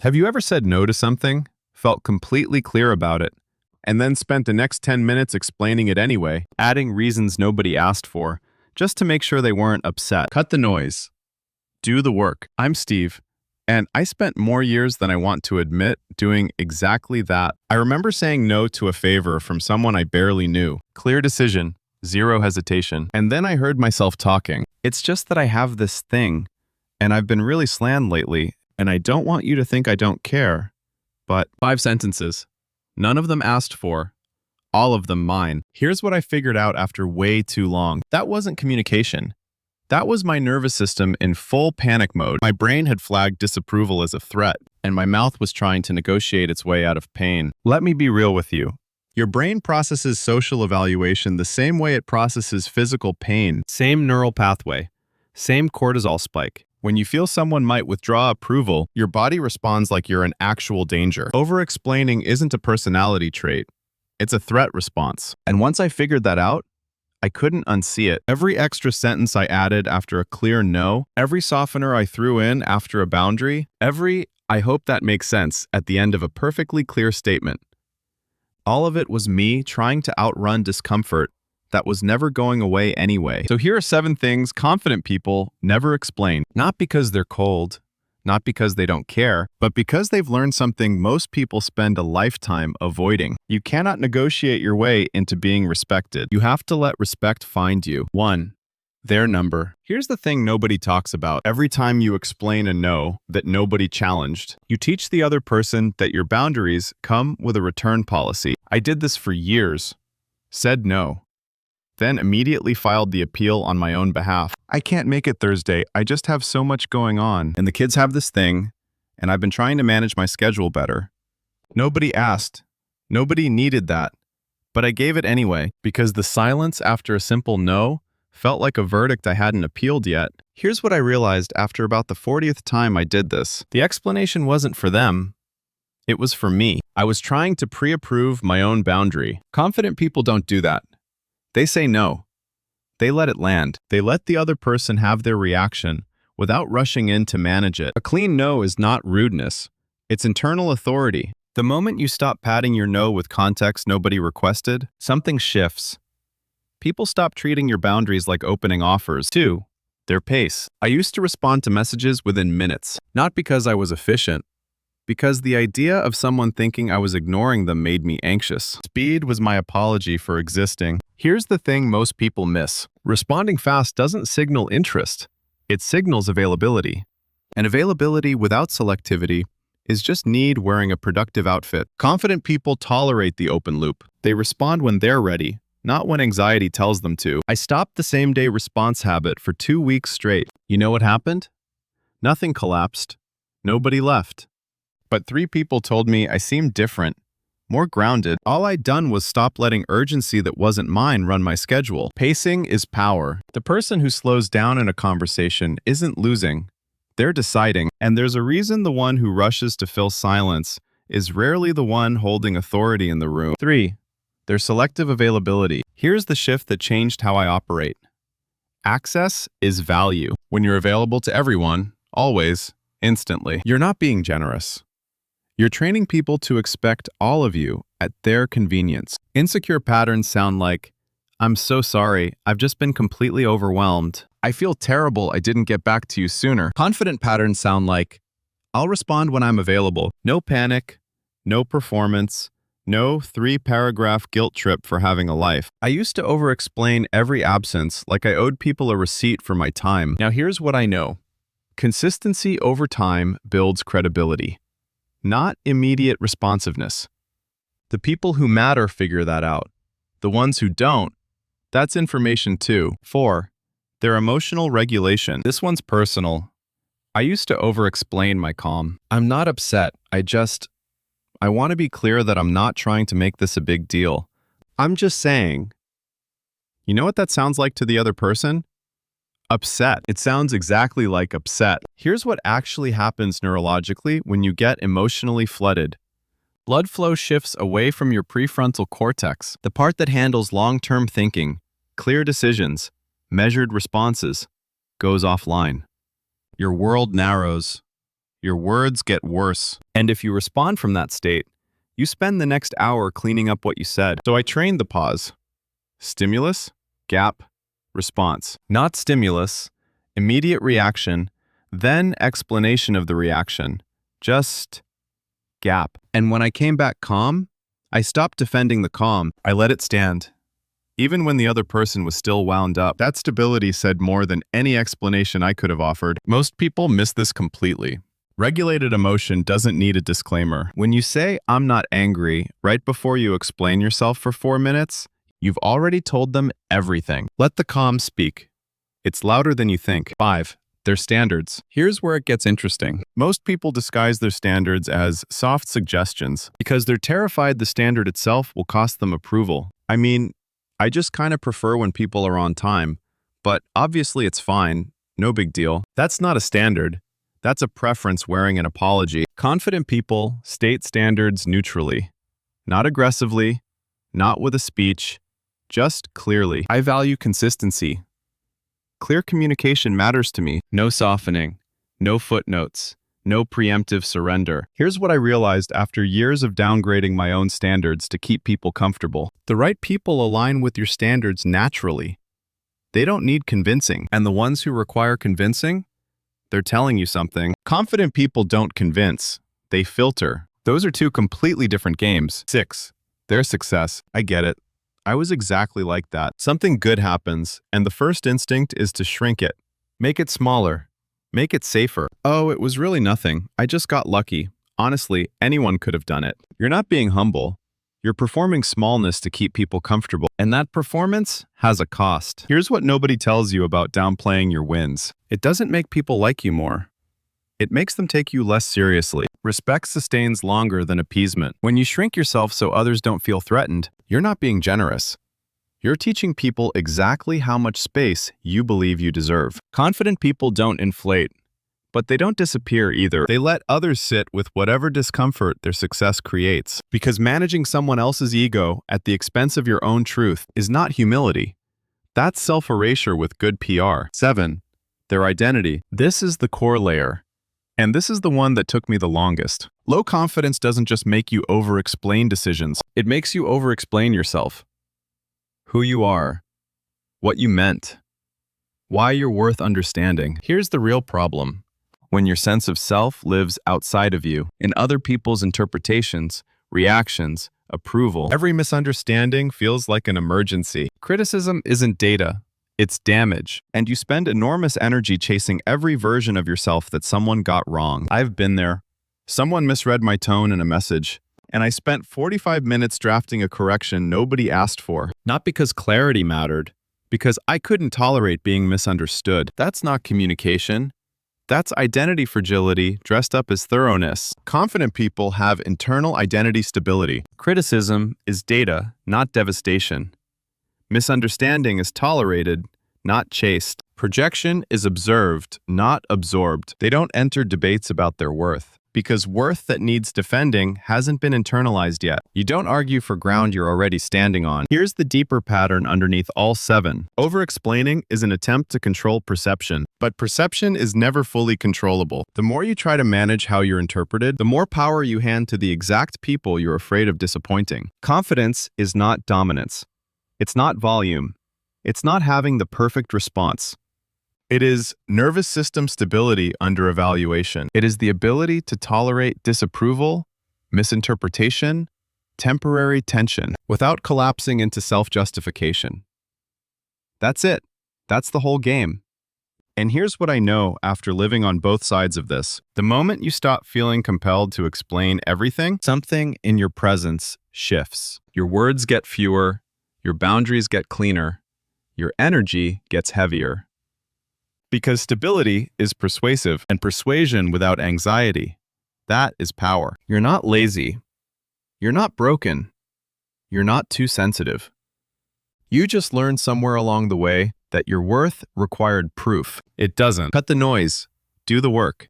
Have you ever said no to something, felt completely clear about it, and then spent the next 10 minutes explaining it anyway, adding reasons nobody asked for, just to make sure they weren't upset? Cut the noise. Do the work. I'm Steve, and I spent more years than I want to admit doing exactly that. I remember saying no to a favor from someone I barely knew. Clear decision, zero hesitation. And then I heard myself talking. It's just that I have this thing, and I've been really slammed lately, and I don't want you to think I don't care. But 5 sentences. None of them asked for. All of them mine. Here's what I figured out after way too long. That wasn't communication. That was my nervous system in full panic mode. My brain had flagged disapproval as a threat, and my mouth was trying to negotiate its way out of pain. Let me be real with you. Your brain processes social evaluation the same way it processes physical pain. Same neural pathway. Same cortisol spike. When you feel someone might withdraw approval, your body responds like you're in actual danger. Over-explaining isn't a personality trait. It's a threat response. And once I figured that out, I couldn't unsee it. Every extra sentence I added after a clear no, every softener I threw in after a boundary, every "I hope that makes sense" at the end of a perfectly clear statement. All of it was me trying to outrun discomfort that was never going away anyway. So here are 7 things confident people never explain. Not because they're cold, not because they don't care, but because they've learned something most people spend a lifetime avoiding. You cannot negotiate your way into being respected. You have to let respect find you. 1. Their number. Here's the thing nobody talks about. Every time you explain a no that nobody challenged, you teach the other person that your boundaries come with a return policy. I did this for years. Said no. Then immediately filed the appeal on my own behalf. I can't make it Thursday. I just have so much going on. And the kids have this thing, and I've been trying to manage my schedule better. Nobody asked. Nobody needed that. But I gave it anyway, because the silence after a simple no felt like a verdict I hadn't appealed yet. Here's what I realized after about the 40th time I did this. The explanation wasn't for them. It was for me. I was trying to pre-approve my own boundary. Confident people don't do that. They say no. They let it land. They let the other person have their reaction without rushing in to manage it. A clean no is not rudeness. It's internal authority. The moment you stop padding your no with context nobody requested, something shifts. People stop treating your boundaries like opening offers. 2. Their pace. I used to respond to messages within minutes, not because I was efficient, because the idea of someone thinking I was ignoring them made me anxious. Speed was my apology for existing. Here's the thing most people miss. Responding fast doesn't signal interest. It signals availability. And availability without selectivity is just need wearing a productive outfit. Confident people tolerate the open loop. They respond when they're ready, not when anxiety tells them to. I stopped the same-day response habit for 2 weeks straight. You know what happened? Nothing collapsed. Nobody left. But 3 people told me I seemed different, more grounded. All I'd done was stop letting urgency that wasn't mine run my schedule. Pacing is power. The person who slows down in a conversation isn't losing. They're deciding. And there's a reason the one who rushes to fill silence is rarely the one holding authority in the room. 3. Their selective availability. Here's the shift that changed how I operate. Access is value. When you're available to everyone, always, instantly, you're not being generous. You're training people to expect all of you at their convenience. Insecure patterns sound like, "I'm so sorry, I've just been completely overwhelmed. I feel terrible I didn't get back to you sooner." Confident patterns sound like, "I'll respond when I'm available." No panic, no performance, no 3-paragraph guilt trip for having a life. I used to over-explain every absence like I owed people a receipt for my time. Now here's what I know. Consistency over time builds credibility, not immediate responsiveness. The people who matter figure that out. The ones who don't, that's information too. 4. Their emotional regulation. This one's personal. I used to over-explain my calm. I'm not upset. I want to be clear that I'm not trying to make this a big deal. I'm just saying. You know what that sounds like to the other person? Upset. It sounds exactly like upset. Here's what actually happens neurologically when you get emotionally flooded. Blood flow shifts away from your prefrontal cortex, the part that handles long-term thinking, clear decisions, measured responses, goes offline. Your world narrows. Your words get worse. And if you respond from that state, you spend the next hour cleaning up what you said. So I trained the pause. Stimulus, gap, response. Not stimulus, immediate reaction, then explanation of the reaction. Just gap. And when I came back calm, I stopped defending the calm. I let it stand. Even when the other person was still wound up. That stability said more than any explanation I could have offered. Most people miss this completely. Regulated emotion doesn't need a disclaimer. When you say, "I'm not angry," right before you explain yourself for 4 minutes, you've already told them everything. Let the calm speak. It's louder than you think. 5. Their standards. Here's where it gets interesting. Most people disguise their standards as soft suggestions because they're terrified the standard itself will cost them approval. I mean, I just kind of prefer when people are on time, but obviously it's fine. No big deal. That's not a standard. That's a preference wearing an apology. Confident people state standards neutrally, not aggressively, not with a speech, just clearly. I value consistency. Clear communication matters to me. No softening, no footnotes, no preemptive surrender. Here's what I realized after years of downgrading my own standards to keep people comfortable. The right people align with your standards naturally. They don't need convincing. And the ones who require convincing, they're telling you something. Confident people don't convince. They filter. Those are two completely different games. 6. Their success. I get it. I was exactly like that. Something good happens, and the first instinct is to shrink it. Make it smaller. Make it safer. Oh, it was really nothing. I just got lucky. Honestly, anyone could have done it. You're not being humble. You're performing smallness to keep people comfortable, and that performance has a cost. Here's what nobody tells you about downplaying your wins. It doesn't make people like you more. It makes them take you less seriously. Respect sustains longer than appeasement. When you shrink yourself so others don't feel threatened, you're not being generous. You're teaching people exactly how much space you believe you deserve. Confident people don't inflate, but they don't disappear either. They let others sit with whatever discomfort their success creates. Because managing someone else's ego at the expense of your own truth is not humility. That's self-erasure with good PR. 7. Their identity. This is the core layer. And this is the one that took me the longest. Low confidence doesn't just make you over-explain decisions. It makes you over-explain yourself. Who you are. What you meant. Why you're worth understanding. Here's the real problem. When your sense of self lives outside of you, in other people's interpretations, reactions, approval, every misunderstanding feels like an emergency. Criticism isn't data. It's damage, and you spend enormous energy chasing every version of yourself that someone got wrong. I've been there. Someone misread my tone in a message, and I spent 45 minutes drafting a correction nobody asked for. Not because clarity mattered, because I couldn't tolerate being misunderstood. That's not communication. That's identity fragility dressed up as thoroughness. Confident people have internal identity stability. Criticism is data, not devastation. Misunderstanding is tolerated, not chased. Projection is observed, not absorbed. They don't enter debates about their worth, because worth that needs defending hasn't been internalized yet. You don't argue for ground you're already standing on. Here's the deeper pattern underneath all 7. Over-explaining is an attempt to control perception, but perception is never fully controllable. The more you try to manage how you're interpreted, the more power you hand to the exact people you're afraid of disappointing. Confidence is not dominance. It's not volume. It's not having the perfect response. It is nervous system stability under evaluation. It is the ability to tolerate disapproval, misinterpretation, temporary tension, without collapsing into self-justification. That's it. That's the whole game. And here's what I know after living on both sides of this. The moment you stop feeling compelled to explain everything, something in your presence shifts. Your words get fewer. Your boundaries get cleaner. Your energy gets heavier. Because stability is persuasive, and persuasion without anxiety, that is power. You're not lazy. You're not broken. You're not too sensitive. You just learned somewhere along the way that your worth required proof. It doesn't. Cut the noise. Do the work.